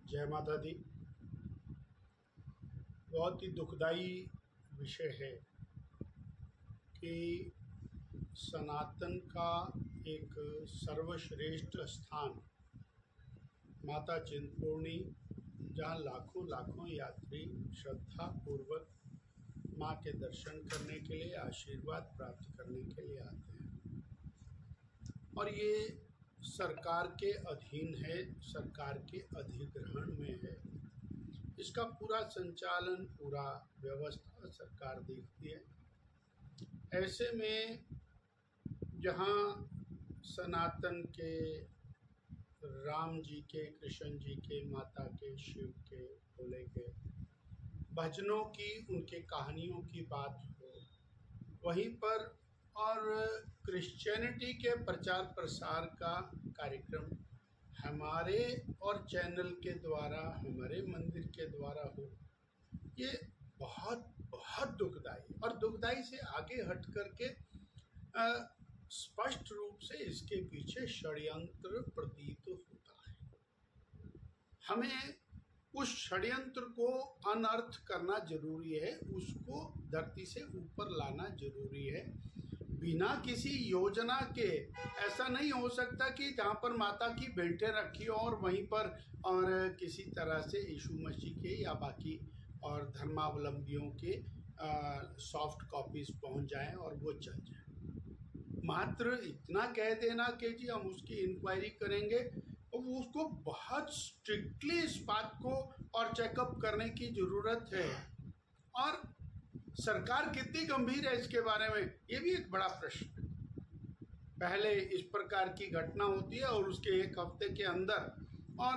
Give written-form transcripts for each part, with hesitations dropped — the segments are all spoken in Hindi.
जय माता दी। बहुत ही दुखदाई विषय है कि सनातन का एक सर्वश्रेष्ठ स्थान माता चिंतपूर्णी, जहाँ लाखों लाखों यात्री श्रद्धा पूर्वक माँ के दर्शन करने के लिए, आशीर्वाद प्राप्त करने के लिए आते हैं, और ये सरकार के अधीन है, सरकार के अधिग्रहण में है। इसका पूरा संचालन, पूरा व्यवस्था सरकार देखती है। ऐसे में जहाँ सनातन के, राम जी के, कृष्ण जी के, माता के, शिव के, भोले के भजनों की, उनके कहानियों की बात हो, वहीं पर और क्रिश्चियनिटी के प्रचार प्रसार का कार्यक्रम हमारे और चैनल के द्वारा, हमारे मंदिर के द्वारा हो, ये बहुत बहुत दुखदाई, और दुखदाई से आगे हट करके स्पष्ट रूप से इसके पीछे षड्यंत्र प्रतीत होता है। हमें उस षड्यंत्र को अनर्थ करना जरूरी है, उसको धरती से ऊपर लाना जरूरी है। बिना किसी योजना के ऐसा नहीं हो सकता कि जहाँ पर माता की बेल्टें रखी हो और वहीं पर और किसी तरह से यीशु मसीह के या बाकी और धर्मावलंबियों के सॉफ्ट कॉपीज पहुँच जाएं और वो चल जाए। मात्र इतना कह देना कि जी हम उसकी इंक्वायरी करेंगे, और उसको बहुत स्ट्रिक्टली इस बात को और चेकअप करने की ज़रूरत है। और सरकार कितनी गंभीर है इसके बारे में, ये भी एक बड़ा प्रश्न है। पहले इस प्रकार की घटना होती है और उसके एक हफ्ते के अंदर और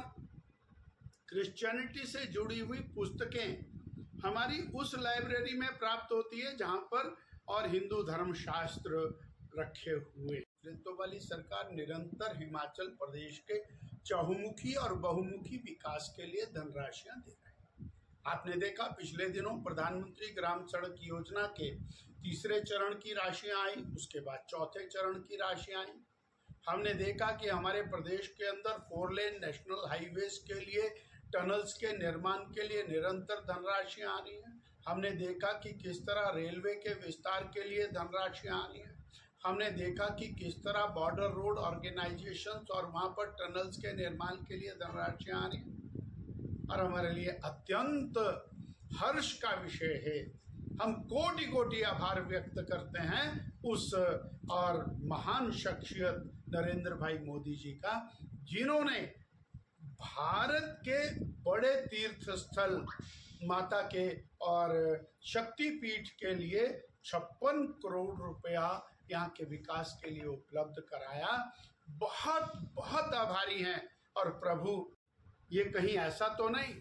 क्रिश्चियनिटी से जुड़ी हुई पुस्तकें हमारी उस लाइब्रेरी में प्राप्त होती है जहाँ पर और हिंदू धर्मशास्त्र रखे हुए। नेतृत्व वाली सरकार निरंतर हिमाचल प्रदेश के चहुमुखी और बहुमुखी विकास के लिए धनराशियां दे रहे हैं। आपने देखा पिछले दिनों प्रधानमंत्री ग्राम सड़क योजना के तीसरे चरण की राशियां आई, उसके बाद चौथे चरण की राशियां आई। हमने देखा कि हमारे प्रदेश के अंदर 4 लेन नेशनल हाईवेज के लिए, टनल्स के निर्माण के लिए निरंतर धनराशियां आ रही हैं। हमने देखा कि किस तरह रेलवे के विस्तार के लिए धनराशियां आ रही हैं। हमने देखा कि किस तरह बॉर्डर रोड ऑर्गेनाइजेशंस और वहाँ पर टनल्स के निर्माण के लिए धनराशियां आ रही हैं। और हमारे लिए अत्यंत हर्ष का विषय है, हम कोटि कोटि आभार व्यक्त करते हैं उस और महान शख्सियत नरेंद्र भाई मोदी जी का, जिन्होंने भारत के बड़े तीर्थ स्थल माता के और शक्तिपीठ के लिए 56 करोड़ रुपया यहाँ के विकास के लिए उपलब्ध कराया। बहुत बहुत आभारी हैं। और प्रभु, ये कहीं ऐसा तो नहीं,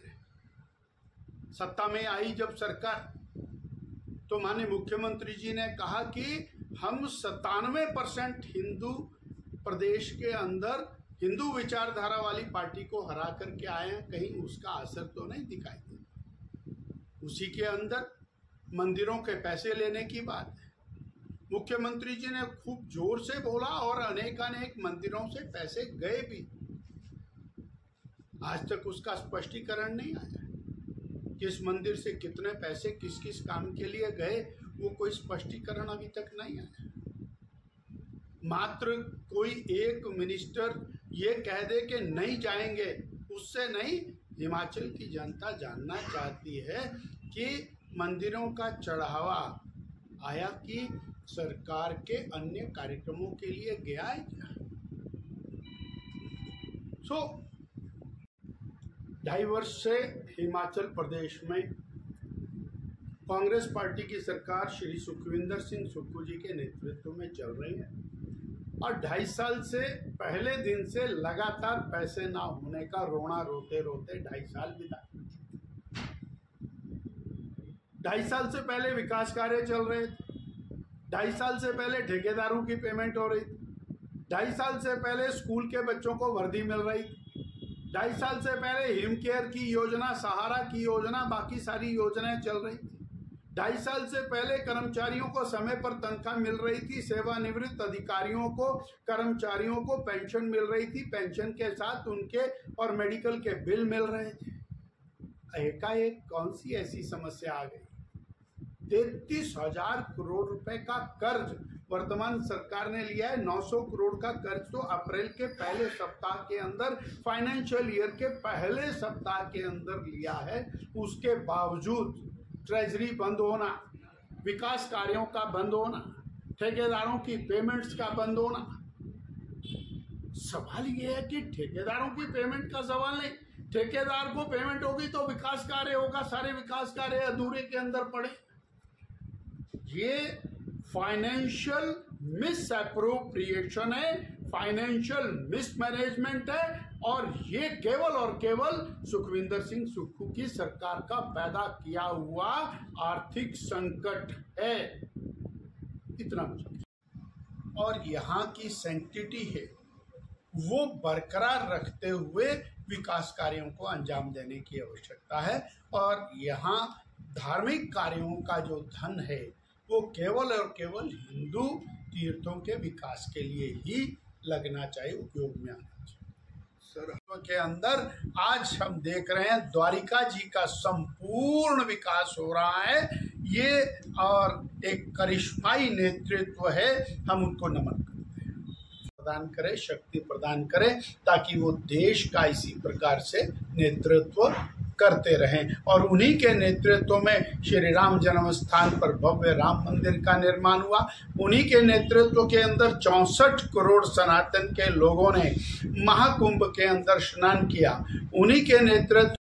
सत्ता में आई जब सरकार, तो माननीय मुख्यमंत्री जी ने कहा कि हम 97% हिंदू प्रदेश के अंदर हिंदू विचारधारा वाली पार्टी को हरा करके आए हैं, कहीं उसका असर तो नहीं दिखाई देता। उसी के अंदर मंदिरों के पैसे लेने की बात है। मुख्यमंत्री जी ने खूब जोर से बोला और अनेकानेक मंदिरों से पैसे गए भी। आज तक उसका स्पष्टीकरण नहीं आया, किस मंदिर से कितने पैसे किस किस काम के लिए गए, वो कोई स्पष्टीकरण अभी तक नहीं आया। मात्र कोई एक मिनिस्टर ये कह दे कि नहीं जाएंगे, उससे नहीं, हिमाचल की जनता जानना चाहती है कि मंदिरों का चढ़ावा आया कि सरकार के अन्य कार्यक्रमों के लिए गया है क्या। 2.5 वर्ष से हिमाचल प्रदेश में कांग्रेस पार्टी की सरकार श्री सुखविंदर सिंह सुक्खू जी के नेतृत्व में चल रही है, और 2.5 साल से पहले दिन से लगातार पैसे ना होने का रोना रोते रोते 2.5 साल बिता। 2.5 साल से पहले विकास कार्य चल रहे थे, 2.5 साल से पहले ठेकेदारों की पेमेंट हो रही थी, 2.5 साल से पहले स्कूल के बच्चों को वर्दी मिल रही थी, 2.5 साल से पहले हिम केयर की योजना, सहारा की योजना, बाकी सारी योजनाएं चल रही थी। 2.5 साल से पहले कर्मचारियों को समय पर तनख्वाह मिल रही थी, सेवानिवृत्त अधिकारियों को, कर्मचारियों को पेंशन मिल रही थी, पेंशन के साथ उनके और मेडिकल के बिल मिल रहे थे। एकाएक कौन सी ऐसी समस्या आ गई? 33,000 करोड़ रुपए का कर्ज वर्तमान सरकार ने लिया है। 900 करोड़ का कर्ज तो अप्रैल के पहले सप्ताह के अंदर, फाइनेंशियल ईयर के पहले सप्ताह के अंदर लिया है। उसके बावजूद ट्रेजरी बंद होना, विकास कार्यों का बंद होना, ठेकेदारों की पेमेंट्स का बंद होना। सवाल यह है कि ठेकेदारों की पेमेंट का सवाल नहीं, ठेकेदार को पेमेंट होगी तो विकास कार्य होगा, सारे विकास कार्य अधूरे के अंदर पड़े। ये फाइनेंशियल मिस अप्रोप्रिएशन है, फाइनेंशियल मिसमैनेजमेंट है, और ये केवल और केवल सुखविंदर सिंह सुक्खू की सरकार का पैदा किया हुआ आर्थिक संकट है। इतना मुझे, और यहाँ की सैंक्टिटी है वो बरकरार रखते हुए विकास कार्यों को अंजाम देने की आवश्यकता है। और यहाँ धार्मिक कार्यों का जो धन है वो केवल और केवल हिंदू तीर्थों के विकास के लिए ही लगना चाहिए, उपयोग में आना चाहिए। के अंदर आज हम देख रहे हैं द्वारिका जी का संपूर्ण विकास हो रहा है। ये और एक करिश्माई नेतृत्व है, हम उनको नमन करते हैं। प्रदान करे, शक्ति प्रदान करे, ताकि वो देश का इसी प्रकार से नेतृत्व करते रहें। और उन्हीं के नेतृत्व में श्री राम जन्म स्थान पर भव्य राम मंदिर का निर्माण हुआ। उन्हीं के नेतृत्व के अंदर 64 करोड़ सनातन के लोगों ने महाकुंभ के अंदर स्नान किया। उन्हीं के नेतृत्व